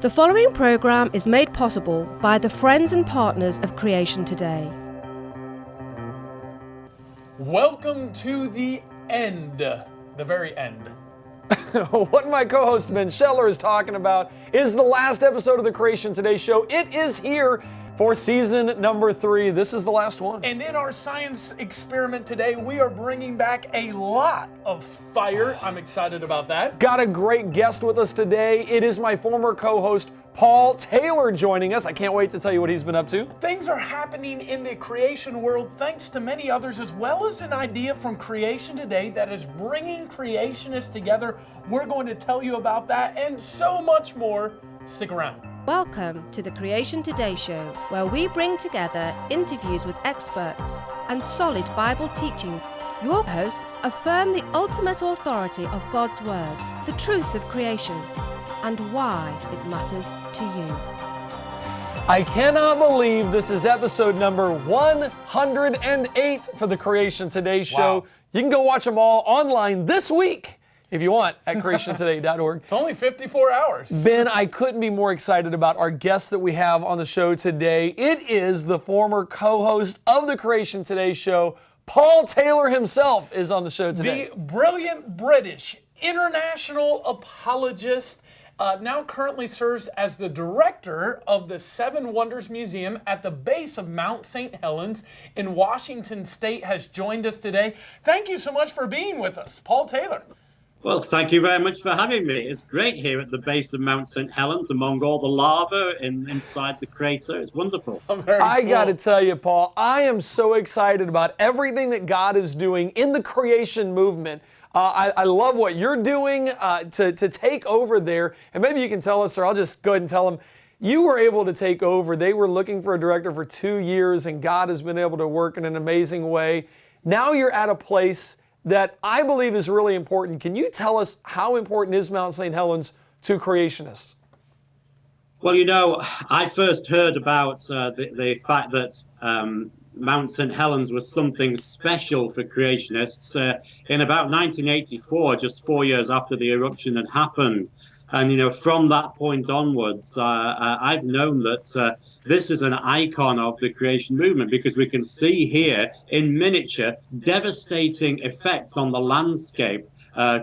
The following program is made possible by the friends and partners of Creation Today. Welcome to the end, the very end. What my co-host Ben Scheller is talking about is the last episode of the Creation Today show. It is here for season number 3. This is the last one. And in our science experiment today, we are bringing back a lot of fire. I'm excited about that. Got a great guest with us today. It is my former co-host, Paul Taylor, joining us. I can't wait to tell you what he's been up to. Things are happening in the creation world thanks to many others, as well as an idea from Creation Today that is bringing creationists together. We're going to tell you about that and so much more. Stick around. Welcome to the Creation Today show, where we bring together interviews with experts and solid Bible teaching. Your hosts affirm the ultimate authority of God's Word, the truth of creation, and why it matters to you. I cannot believe this is episode number 108 for the Creation Today show. Wow. You can go watch them all online this week if you want at creationtoday.org. It's only 54 hours. Ben, I couldn't be more excited about our guest that we have on the show today. It is the former co-host of the Creation Today show, Paul Taylor himself is on the show today. The brilliant British international apologist now currently serves as the director of the Seven Wonders Museum at the base of Mount St. Helens in Washington State, has joined us today. Thank you so much for being with us, Paul Taylor. Well, thank you very much for having me. It's great here at the base of Mount St. Helens among all the lava inside the crater. It's wonderful. I got to tell you, Paul, I am so excited about everything that God is doing in the creation movement. I love what you're doing to take over there. And maybe you can tell us, or I'll just go ahead and tell them, you were able to take over. They were looking for a director for 2 years, and God has been able to work in an amazing way. Now you're at a place that I believe is really important. Can you tell us how important is Mount St. Helens to creationists? Well, you know, I first heard about the fact that Mount St. Helens was something special for creationists in about 1984, just 4 years after the eruption had happened. And, you know, from that point onwards, I've known that this is an icon of the creation movement, because we can see here in miniature devastating effects on the landscape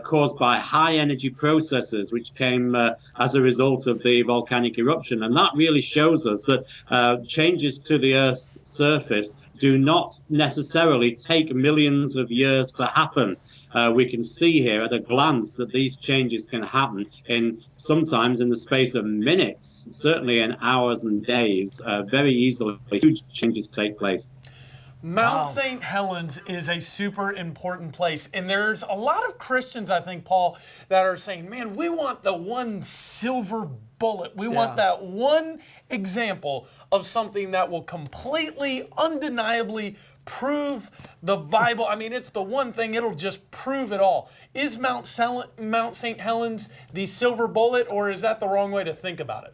caused by high energy processes, which came as a result of the volcanic eruption. And that really shows us that changes to the Earth's surface do not necessarily take millions of years to happen. We can see here at a glance that these changes can happen sometimes in the space of minutes, certainly in hours and days. Very easily, huge changes take place. Mount St. Helens is a super important place. And there's a lot of Christians, I think, Paul, that are saying, man, we want the one silver bullet. We want that one example of something that will completely, undeniably prove the Bible. I mean, it's the one thing, it'll just prove it all. Is Mount St. Helens the silver bullet, or is that the wrong way to think about it?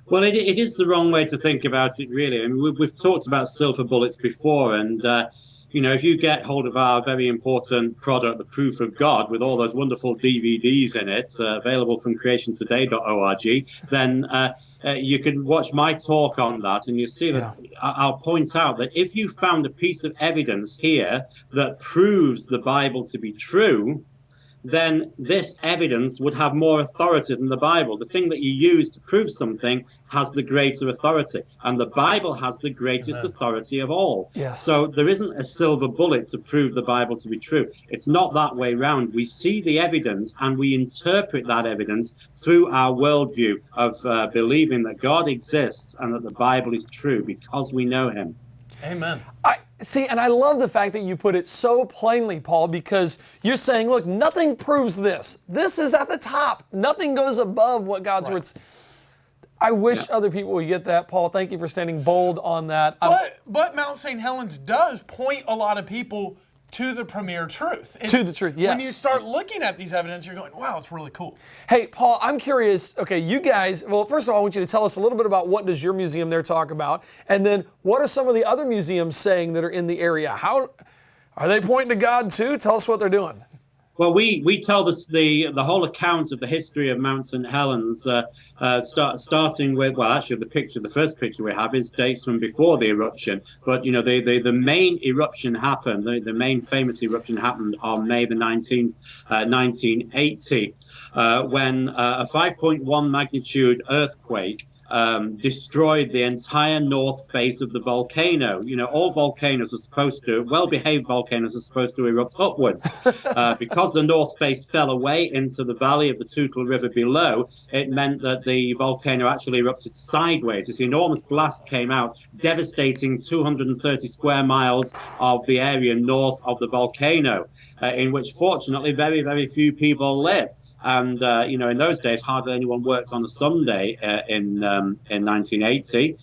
Well, it is the wrong way to think about it, really. I mean, we've talked about silver bullets before, and you know, if you get hold of our very important product, The Proof of God, with all those wonderful DVDs in it, available from creationtoday.org, then you can watch my talk on that, and you see that I'll point out that if you found a piece of evidence here that proves the Bible to be true, then this evidence would have more authority than the Bible. The thing that you use to prove something has the greater authority, and the Bible has the greatest authority of all. Yes. So there isn't a silver bullet to prove the Bible to be true. It's not that way round. We see the evidence and we interpret that evidence through our worldview of believing that God exists and that the Bible is true because we know him. Amen. See, and I love the fact that you put it so plainly, Paul, because you're saying, look, nothing proves this. This is at the top. Nothing goes above what God's words. I wish other people would get that, Paul. Thank you for standing bold on that. But Mount St. Helens does point a lot of people to the premier truth. To the truth, yes. When you start looking at these evidence, you're going, wow, it's really cool. Hey, Paul, I'm curious. Okay, you guys, well, first of all, I want you to tell us a little bit about what does your museum there talk about, and then what are some of the other museums saying that are in the area? How are they pointing to God too? Tell us what they're doing. Well, we tell the whole account of the history of Mount St. Helens, starting with, well, actually the first picture we have is dates from before the eruption. But the main eruption happened, the main famous eruption happened on May the 19th, 1980, when a 5.1 magnitude earthquake destroyed the entire north face of the volcano. All volcanoes are supposed to, well-behaved volcanoes are supposed to erupt upwards. Because the north face fell away into the valley of the Toutle River below, it meant that the volcano actually erupted sideways. This enormous blast came out, devastating 230 square miles of the area north of the volcano, in which fortunately very, very few people live. And, in those days, hardly anyone worked on a Sunday in 1980.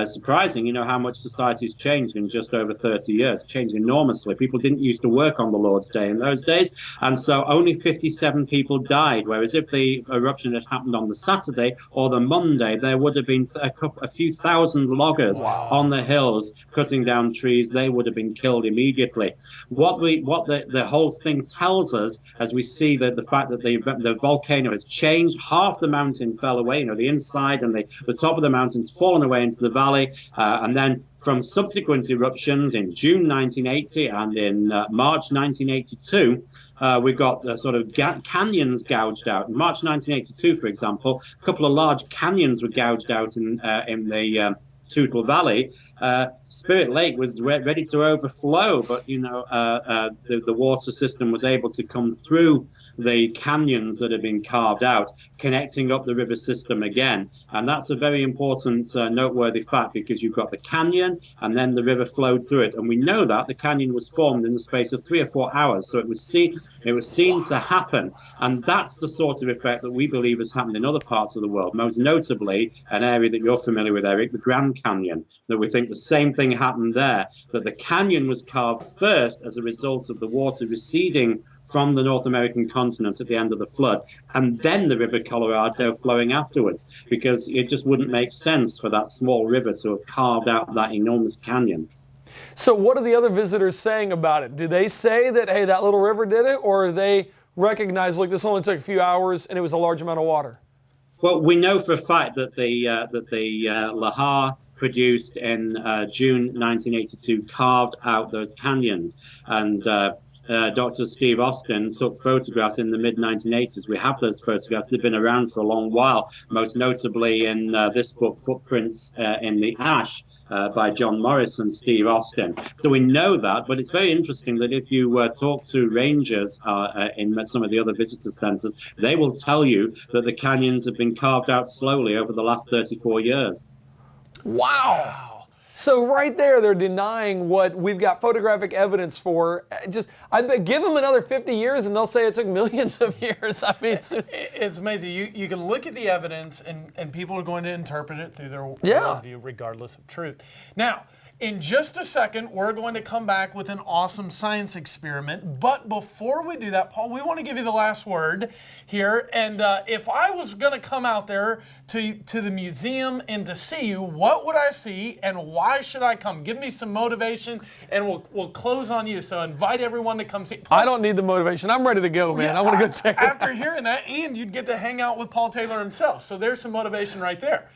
Surprising, how much society's changed in just over 30 years, changed enormously. People didn't used to work on the Lord's Day in those days. And so only 57 people died, whereas if the eruption had happened on the Saturday or the Monday, there would have been a few thousand loggers on the hills cutting down trees. They would have been killed immediately. What the whole thing tells us, as we see that the fact that the volcano has changed, half the mountain fell away, the inside and the top of the mountain's fallen away into the valley, and then from subsequent eruptions in June 1980 and in March 1982, we got sort of canyons gouged out. In March 1982, for example, a couple of large canyons were gouged out in the Toutle Valley. Spirit Lake was ready to overflow, but the water system was able to come through the canyons that have been carved out, connecting up the river system again. And that's a very important, noteworthy fact, because you've got the canyon and then the river flowed through it. And we know that the canyon was formed in the space of 3 or 4 hours. So it was seen to happen. And that's the sort of effect that we believe has happened in other parts of the world, most notably an area that you're familiar with, Eric, the Grand Canyon, that we think the same thing happened there, that the canyon was carved first as a result of the water receding from the North American continent at the end of the flood, and then the River Colorado flowing afterwards, because it just wouldn't make sense for that small river to have carved out that enormous canyon. So what are the other visitors saying about it? Do they say that, hey, that little river did it, or they recognize, look, this only took a few hours and it was a large amount of water? Well, we know for a fact that the lahar produced in June 1982 carved out those canyons, and Dr. Steve Austin took photographs in the mid-1980s. We have those photographs. They've been around for a long while, most notably in this book, Footprints in the Ash, by John Morris and Steve Austin. So we know that, but it's very interesting that if you talk to rangers in some of the other visitor centers, they will tell you that the canyons have been carved out slowly over the last 34 years. Wow. So right there, they're denying what we've got photographic evidence for. I bet give them another 50 years and they'll say it took millions of years. I mean, it's amazing. You can look at the evidence and people are going to interpret it through their worldview, regardless of truth. Now, in just a second, we're going to come back with an awesome science experiment. But before we do that, Paul, we want to give you the last word here. And if I was going to come out there to the museum and to see you, what would I see and why should I come? Give me some motivation and we'll close on you. So invite everyone to come see. Paul, I don't need the motivation. I'm ready to go, man. I want to go check it out. After hearing that, and you'd get to hang out with Paul Taylor himself. So there's some motivation right there.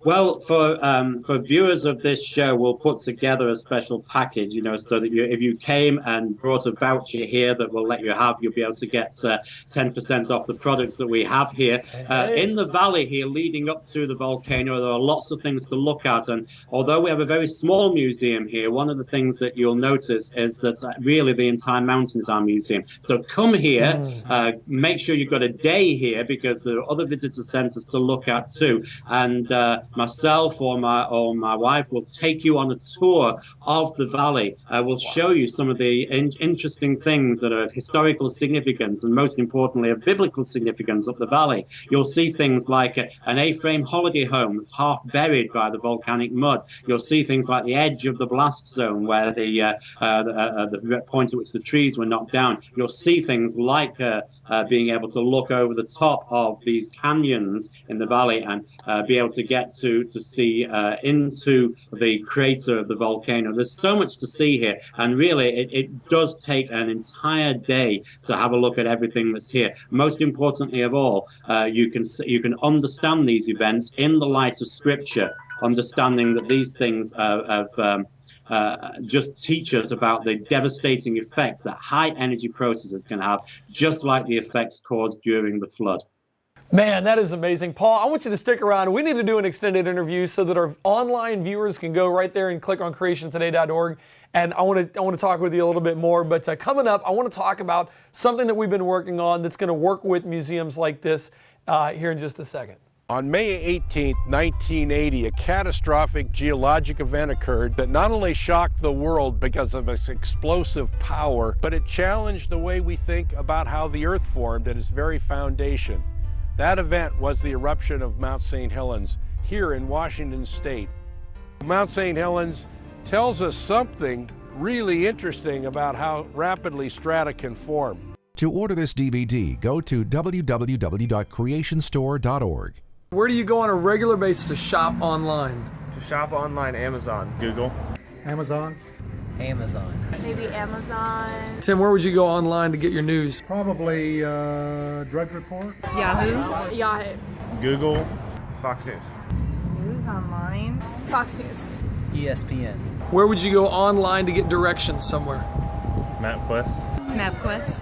Well, for viewers of this show, we'll put together a special package, so that if you came and brought a voucher here that we'll let you have, you'll be able to get 10% off the products that we have here. In the valley here, leading up to the volcano, there are lots of things to look at. And although we have a very small museum here, one of the things that you'll notice is that really the entire mountain is our museum. So come here, make sure you've got a day here, because there are other visitor centers to look at too. And myself or my wife will take you on a tour of the valley. We'll show you some of the interesting things that are of historical significance and most importantly of biblical significance up the valley. You'll see things like an A-frame holiday home that's half buried by the volcanic mud. You'll see things like the edge of the blast zone where the point at which the trees were knocked down. You'll see things like being able to look over the top of these canyons in the valley and be able to get to see into the crater of the volcano. There's so much to see here, and really it does take an entire day to have a look at everything that's here. Most importantly of all, you can understand these events in the light of Scripture, understanding that these things just teach us about the devastating effects that high energy processes can have, just like the effects caused during the flood. Man, that is amazing. Paul, I want you to stick around. We need to do an extended interview so that our online viewers can go right there and click on creationtoday.org. And I want to talk with you a little bit more. But coming up, I want to talk about something that we've been working on that's going to work with museums like this here in just a second. On May 18, 1980, a catastrophic geologic event occurred that not only shocked the world because of its explosive power, but it challenged the way we think about how the Earth formed at its very foundation. That event was the eruption of Mount St. Helens here in Washington State. Mount St. Helens tells us something really interesting about how rapidly strata can form. To order this DVD, go to www.creationstore.org. Where do you go on a regular basis to shop online? To shop online, Amazon. Google. Amazon. Maybe Amazon. Tim, where would you go online to get your news? Probably Drudge Report. Yahoo. Google. Fox News. News online. Fox News. ESPN. Where would you go online to get directions somewhere? MapQuest. MapQuest.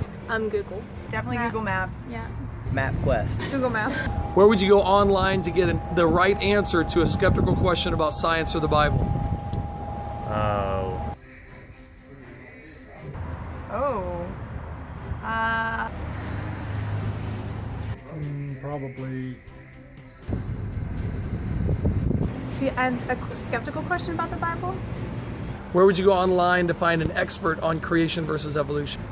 Google. Definitely Google Maps. Yeah. MapQuest. Google Maps. Where would you go online to get the right answer to a skeptical question about science or the Bible? Probably. And a skeptical question about the Bible? Where would you go online to find an expert on creation versus evolution?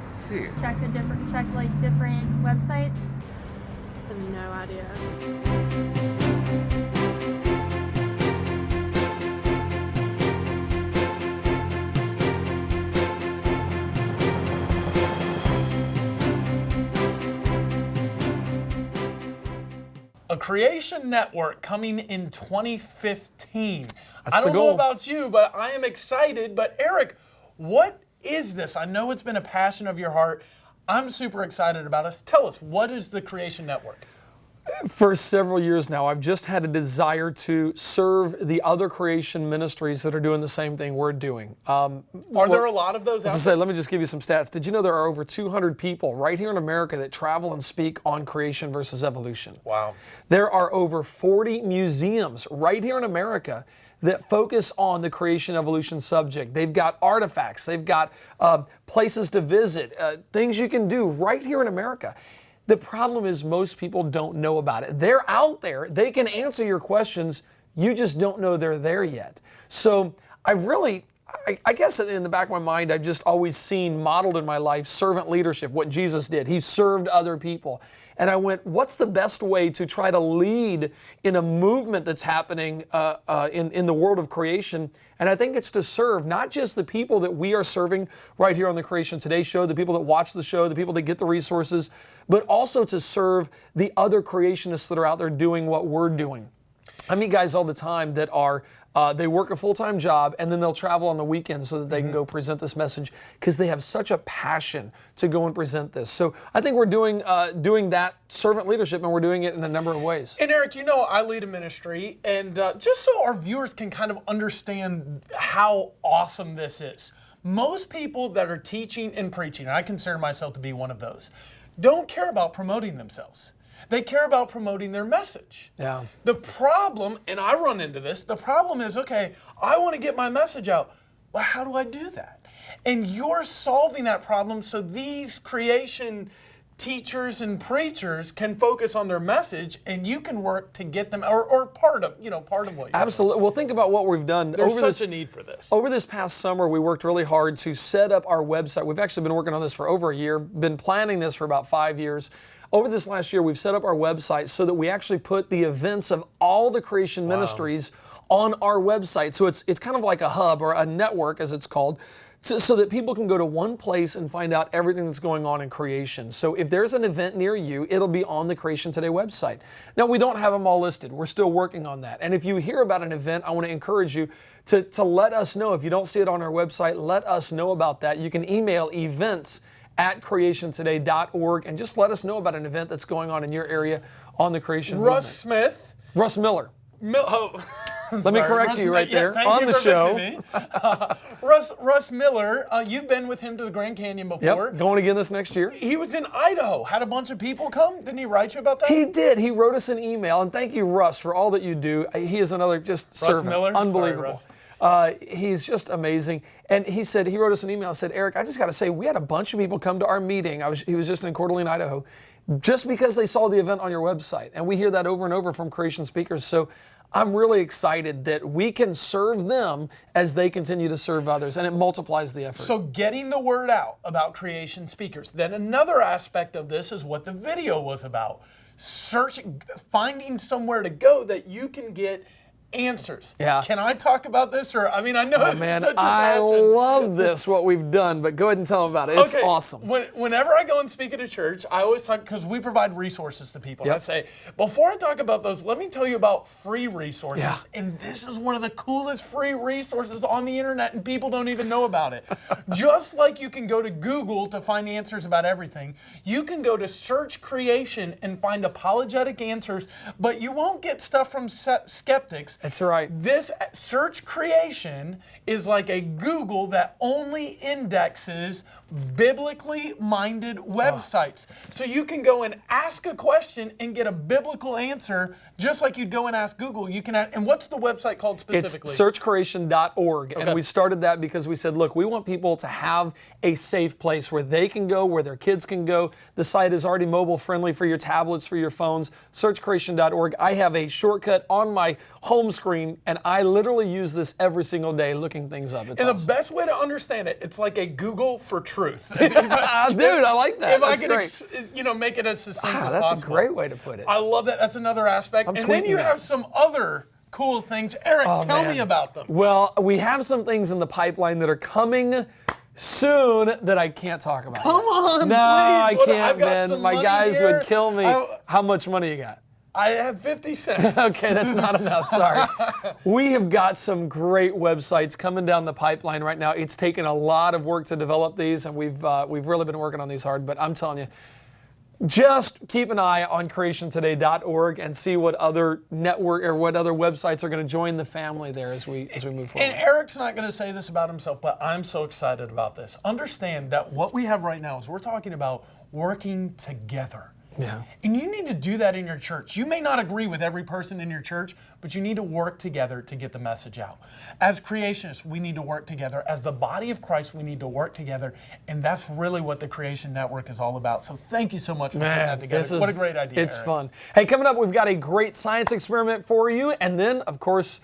Let's see. Check different websites. I have no idea. A creation network coming in 2015. That's I don't the goal. know about you, but I am excited. But Eric, what is this? I know it's been a passion of your heart. I'm super excited about it. Tell us, what is the Creation Network? For several years now, I've just had a desire to serve the other creation ministries that are doing the same thing we're doing. Are there a lot of those out there? Let me just give you some stats. Did you know there are over 200 people right here in America that travel and speak on creation versus evolution? Wow. There are over 40 museums right here in America that focus on the creation evolution subject. They've got artifacts, they've got places to visit, things you can do right here in America. The problem is most people don't know about it. They're out there, they can answer your questions, you just don't know they're there yet. So I guess in the back of my mind, I've just always seen modeled in my life servant leadership, what Jesus did. He served other people. And I went, what's the best way to try to lead in a movement that's happening in the world of creation? And I think it's to serve not just the people that we are serving right here on the Creation Today show, the people that watch the show, the people that get the resources, but also to serve the other creationists that are out there doing what we're doing. I meet guys all the time that are, they work a full-time job and then they'll travel on the weekends so that they can go present this message because they have such a passion to go and present this. So I think we're doing that servant leadership, and we're doing it in a number of ways. And Eric, you know I lead a ministry, and just so our viewers can kind of understand how awesome this is, most people that are teaching and preaching, and I consider myself to be one of those, don't care about promoting themselves. They care about promoting their message. Yeah. The problem, and I run into this, the problem is, okay, I want to get my message out. Well, how do I do that? And you're solving that problem so these creation teachers and preachers can focus on their message, and you can work to get them, or part of what you're doing. Absolutely. Well, think about what we've done. There's such a need for this. Over this past summer, we worked really hard to set up our website. We've actually been working on this for over a year, been planning this for about 5 years. Over this last year, we've set up our website so that we actually put the events of all the creation ministries on our website. So it's kind of like a hub or a network, as it's called, so that people can go to one place and find out everything that's going on in creation. So if there's an event near you, it'll be on the Creation Today website. Now, we don't have them all listed. We're still working on that. And if you hear about an event, I want to encourage you to let us know. If you don't see it on our website, let us know about that. You can email events@creationtoday.org and just let us know about an event that's going on in your area on the Creation Russ movement. Smith. Russ Miller. Let me correct Russ you right Smith. there Thank on you the for show. fixing me. Russ Miller, you've been with him to the Grand Canyon before. Yep, going again this next year. He was in Idaho. Had a bunch of people come. Didn't he write you about that? He did. He wrote us an email, and thank you, Russ, for all that you do. He is another just servant. Miller? Unbelievable. Sorry, He's just amazing. And he said, he wrote us an email and said, Eric, I just got to say, we had a bunch of people come to our meeting. He was just in Coeur d'Alene, Idaho, just because they saw the event on your website. And we hear that over and over from creation speakers. So I'm really excited that we can serve them as they continue to serve others, and it multiplies the effort. So getting the word out about creation speakers. Then another aspect of this is what the video was about. Finding somewhere to go that you can get answers. Yeah. Can I talk about this? Or I mean, I know it's Man, such a I passion. love this, what we've done, but go ahead and tell them about it. It's awesome. Whenever I go and speak at a church, I always talk, because we provide resources to people. Yep. I say, before I talk about those, let me tell you about free resources. Yeah. And this is one of the coolest free resources on the internet, and people don't even know about it. Just like you can go to Google to find answers about everything, you can go to Search Creation and find apologetic answers, but you won't get stuff from skeptics. That's right. This Search Creation is like a Google that only indexes biblically minded websites. So you can go and ask a question and get a biblical answer, just like you'd go and ask Google. You can and what's the website called specifically? It's searchcreation.org. Okay. And we started that because we said, look, we want people to have a safe place where they can go, where their kids can go. The site is already mobile friendly for your tablets, for your phones. Searchcreation.org. I have a shortcut on my home screen, and I literally use this every single day looking things up. It's and awesome. the best way to understand it, it's like a Google for truth. Dude, I like that. If That's I great. make it as succinct as That's possible. a great way to put it. I love that. That's another aspect. I'm And then tweeting you that. have some other cool things. Eric, tell me about them. Well, we have some things in the pipeline that are coming soon that I can't talk about. Come on, no, please. I I've can't, got man. some My money guys here. would kill me. How much money you got? I have 50 cents. Okay, that's not enough, sorry. We have got some great websites coming down the pipeline right now. It's taken a lot of work to develop these, and we've really been working on these hard, but I'm telling you, just keep an eye on creationtoday.org and see what other network or what other websites are going to join the family there as we move forward. And Eric's not going to say this about himself, but I'm so excited about this. Understand that what we have right now is we're talking about working together. Yeah. And you need to do that in your church. You may not agree with every person in your church, but you need to work together to get the message out. As creationists, we need to work together. As the body of Christ, we need to work together. And that's really what the Creation Network is all about. So thank you so much for putting that together. What a great idea, It's Eric. fun. Hey, coming up, we've got a great science experiment for you. And then, of course,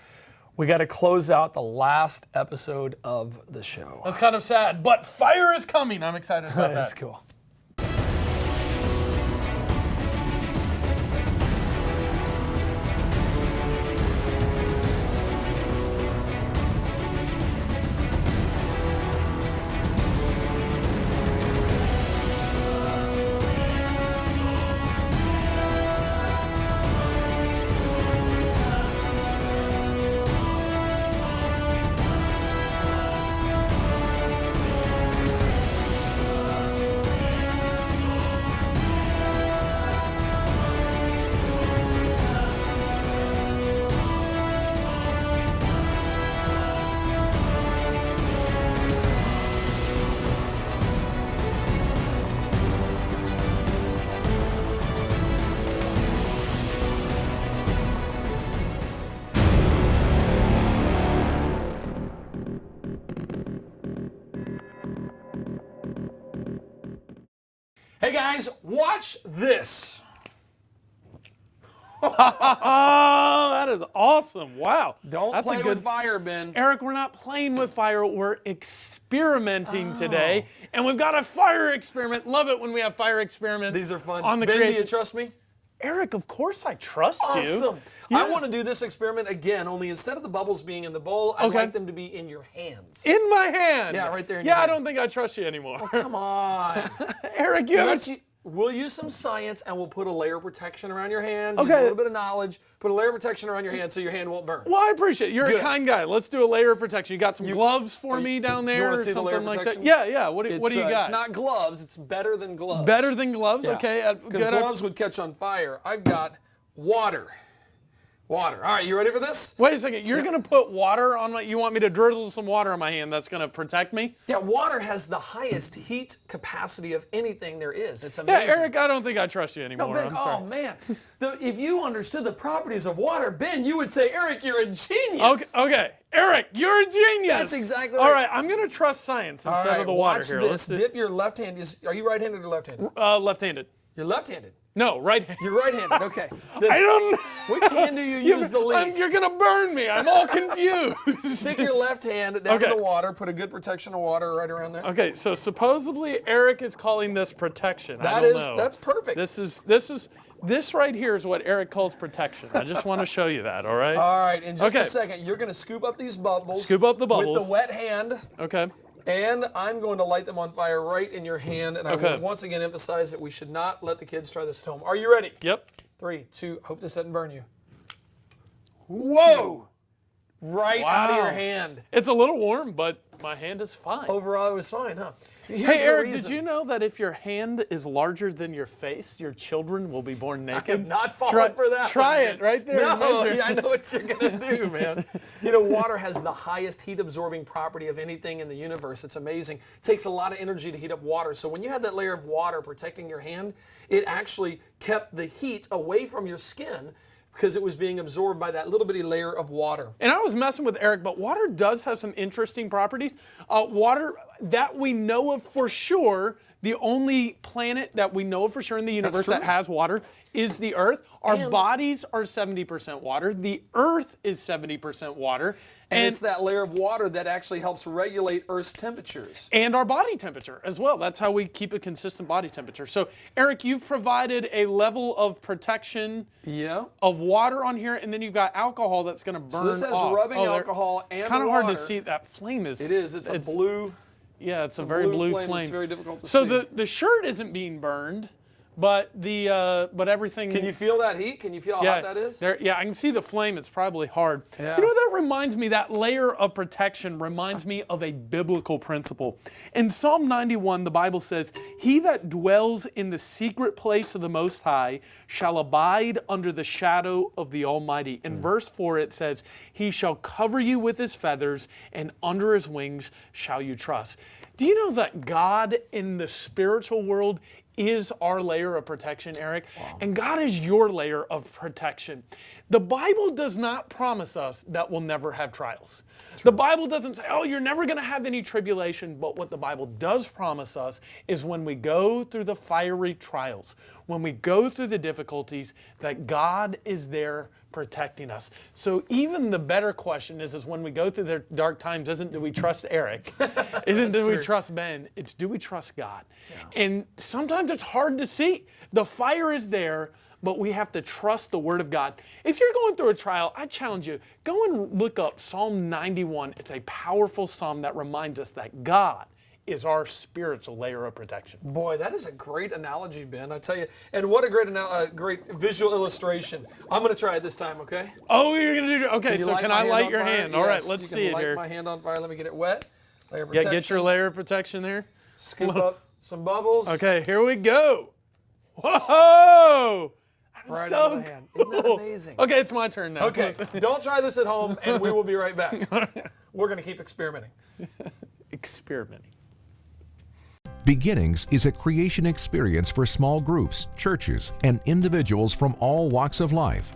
we got to close out the last episode of the show. That's kind of sad, but fire is coming. I'm excited about that. That's cool. Hey guys, watch this. Oh, that is awesome. Wow. Don't That's play a good with fire, Ben. Eric, we're not playing with fire. We're experimenting today. And we've got a fire experiment. Love it when we have fire experiments. These are fun. On the Ben, do creation. you trust me? Eric, of course I trust you. Awesome. Yeah. I want to do this experiment again, only instead of the bubbles being in the bowl, I'd like them to be in your hands. In my hand? Yeah, right there in your hand. I don't think I trust you anymore. Oh, come on. Eric, we'll use some science and we'll put a layer of protection around your hand. Okay. Use a little bit of knowledge. Put a layer of protection around your hand so your hand won't burn. Well, I appreciate it. You're Good. a kind guy. Let's do a layer of protection. You got some gloves for me down there wanna or see the layer something of like protection? that? Yeah. What do you got? It's not gloves. It's better than gloves. Better than gloves? Yeah. Okay. Because gloves would catch on fire. I've got water. Water. All right, you ready for this? Wait a second. You're going to put water on my... You want me to drizzle some water on my hand that's going to protect me? Yeah, water has the highest heat capacity of anything there is. It's amazing. Yeah, Eric, I don't think I trust you anymore. No, Ben, I'm sorry. oh, man. If you understood the properties of water, Ben, you would say, Eric, you're a genius. Okay. Eric, you're a genius. That's exactly right. All right, I'm going to trust science instead of the water watch here. This. Dip your left hand. Are you right-handed or left-handed? Left-handed. You're left-handed. No, right-handed. You're right-handed, okay. I don't know. Which hand do you use the least? You're going to burn me. I'm all confused. Stick your left hand down to the water. Put a good protection of water right around there. Okay, so supposedly Eric is calling this protection. I don't know. That's perfect. This right here is what Eric calls protection. I just want to show you that, all right? All right, in just a second, you're going to scoop up these bubbles. Scoop up the bubbles. With the wet hand. Okay. And I'm going to light them on fire right in your hand. And I will once again emphasize that we should not let the kids try this at home. Are you ready? Yep. 3, 2, hope this doesn't burn you. Whoa! Right out of your hand. It's a little warm, but my hand is fine. Overall, it was fine, huh? Hey, Eric, did you know that if your hand is larger than your face, your children will be born naked? I have not fallen for that. Try it right there. No, I know what you're going to do, man. You know, water has the highest heat-absorbing property of anything in the universe. It's amazing. It takes a lot of energy to heat up water. So when you had that layer of water protecting your hand, it actually kept the heat away from your skin because it was being absorbed by that little bitty layer of water. And I was messing with Eric, but water does have some interesting properties. Water that we know of for sure, the only planet that we know of for sure in the universe that has water is the Earth. Our bodies are 70% water. The Earth is 70% water. And it's that layer of water that actually helps regulate Earth's temperatures. And our body temperature as well. That's how we keep a consistent body temperature. So, Eric, you've provided a level of protection of water on here, and then you've got alcohol that's going to burn off. So this has rubbing alcohol and kind of water. hard to see. That flame is... It is. It's a blue... Yeah, it's a very blue flame. It's very difficult to see. So the shirt isn't being burned, but everything. Can you feel that heat? Can you feel how hot that is? Yeah, I can see the flame. It's probably hard. Yeah. You know, that reminds me, that layer of protection reminds me of a biblical principle. In Psalm 91, the Bible says, "He that dwells in the secret place of the Most High shall abide under the shadow of the Almighty." In verse 4 it says, "He shall cover you with his feathers, and under his wings shall you trust." Do you know that God in the spiritual world is our layer of protection, Eric? Wow. And God is your layer of protection. The Bible does not promise us that we'll never have trials. The Bible doesn't say, oh, you're never going to have any tribulation. But what the Bible does promise us is when we go through the fiery trials, when we go through the difficulties, that God is there protecting us. So even the better question is when we go through the dark times, isn't do we trust Eric? Isn't do we trust Ben? It's do we trust God? Yeah. And sometimes it's hard to see. The fire is there, but we have to trust the Word of God. If you're going through a trial, I challenge you, go and look up Psalm 91. It's a powerful psalm that reminds us that God is our spiritual layer of protection. Boy, that is a great analogy, Ben, I tell you. And what a great visual illustration. I'm going to try it this time, okay? Oh, you're going to do it? Okay, so can I light your hand? All right, let's see it here. Light my hand on fire. Let me get it wet. Layer of protection. Yeah, get your layer of protection there. Scoop up some bubbles. Okay, here we go. Whoa! Right so my hand. Isn't that amazing? Okay, it's my turn now. Okay, don't try this at home, and we will be right back. We're going to keep experimenting. Experimenting. Beginnings is a creation experience for small groups, churches, and individuals from all walks of life.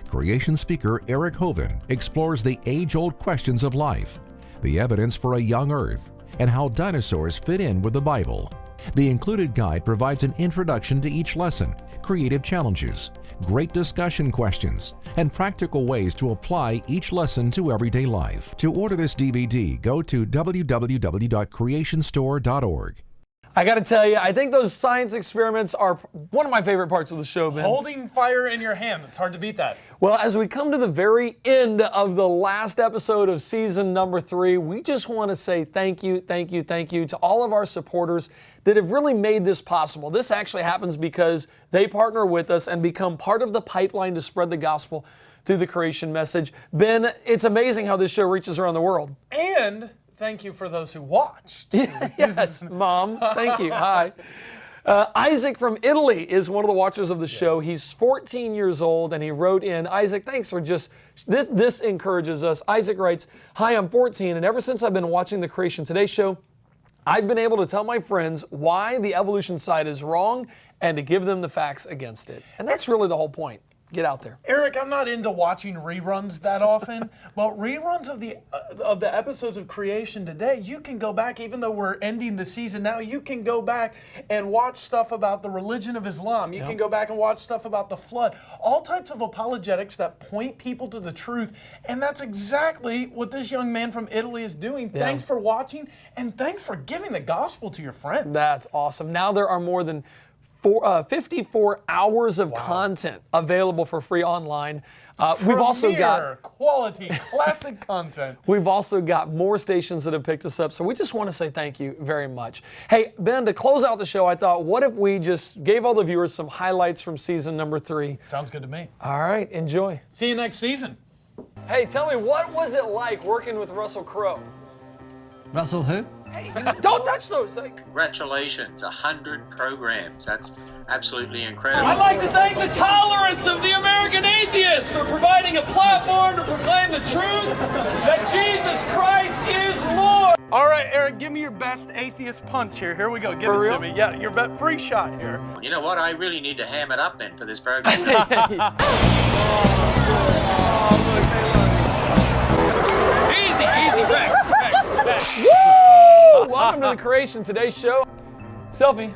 Creation speaker Eric Hovind explores the age-old questions of life, the evidence for a young earth, and how dinosaurs fit in with the Bible. The included guide provides an introduction to each lesson, creative challenges, great discussion questions, and practical ways to apply each lesson to everyday life. To order this DVD, go to www.creationstore.org. I got to tell you, I think those science experiments are one of my favorite parts of the show, Ben. Holding fire in your hand. It's hard to beat that. Well, as we come to the very end of the last episode of season number 3, we just want to say thank you to all of our supporters that have really made this possible. This actually happens because they partner with us and become part of the pipeline to spread the gospel through the creation message. Ben, it's amazing how this show reaches around the world. And thank you for those who watched. Yes, Mom. Thank you. Hi. Isaac from Italy is one of the watchers of the show. He's 14 years old, and he wrote in, Isaac, thanks for just, this encourages us. Isaac writes, hi, I'm 14, and ever since I've been watching the Creation Today show, I've been able to tell my friends why the evolution side is wrong and to give them the facts against it. And that's really the whole point. Get out there. Eric, I'm not into watching reruns that often, but reruns of the episodes of Creation Today, you can go back, even though we're ending the season now, you can go back and watch stuff about the religion of Islam. You can go back and watch stuff about the flood. All types of apologetics that point people to the truth, and that's exactly what this young man from Italy is doing. Thanks for watching, and thanks for giving the gospel to your friends. That's awesome. Now there are more than 54 hours of content available for free online. We've also got quality, classic content. We've also got more stations that have picked us up, so we just want to say thank you very much. Hey, Ben, to close out the show, I thought, what if we just gave all the viewers some highlights from season number 3? Sounds good to me. All right, enjoy. See you next season. Hey, tell me, what was it like working with Russell Crowe? Russell who? Hey, don't touch those. Congratulations, 100 programs. That's absolutely incredible. I'd like to thank the tolerance of the American atheists for providing a platform to proclaim the truth that Jesus Christ is Lord. All right, Eric, give me your best atheist punch here. Here we go. Give it to me. Yeah, your free shot here. You know what? I really need to ham it up then for this program. Easy, Rex. Woo! Welcome to the Creation Today show. Selfie.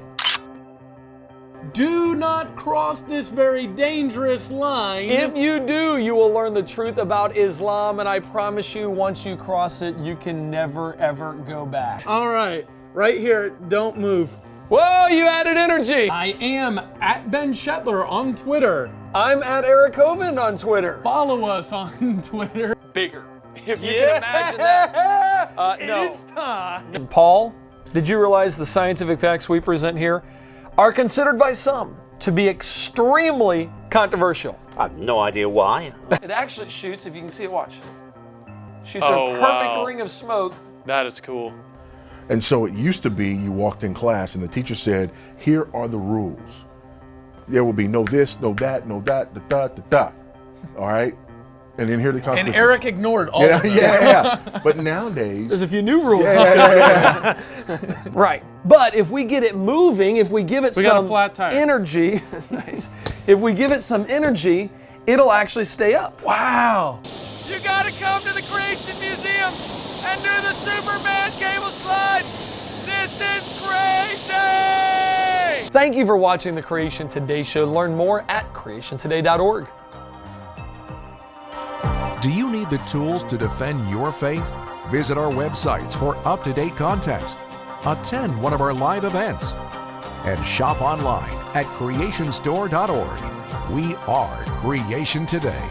Do not cross this very dangerous line. If you do, you will learn the truth about Islam, and I promise you, once you cross it, you can never, ever go back. All right, right here, don't move. Whoa, you added energy. I am at Ben Shetler on Twitter. I'm at Eric Hovind on Twitter. Follow us on Twitter. Bigger. If you can imagine that. No. It is time. Paul, did you realize the scientific facts we present here are considered by some to be extremely controversial? I have no idea why. It actually shoots, if you can see it, watch. Shoots a perfect ring of smoke. That is cool. And so it used to be you walked in class and the teacher said, here are the rules. There will be no this, no that, no that, da, da, da, da. All right? And then here the consequences. And Eric ignored all of them. Yeah. But nowadays, there's a few new rules. Right. But if we get it moving, if we give it some energy, nice. If we give it some energy, it'll actually stay up. Wow. You gotta come to the Creation Museum and do the Superman cable slide. This is crazy! Thank you for watching the Creation Today show. Learn more at creationtoday.org. Do you need the tools to defend your faith? Visit our websites for up-to-date content. Attend one of our live events. And shop online at creationstore.org. We are Creation Today.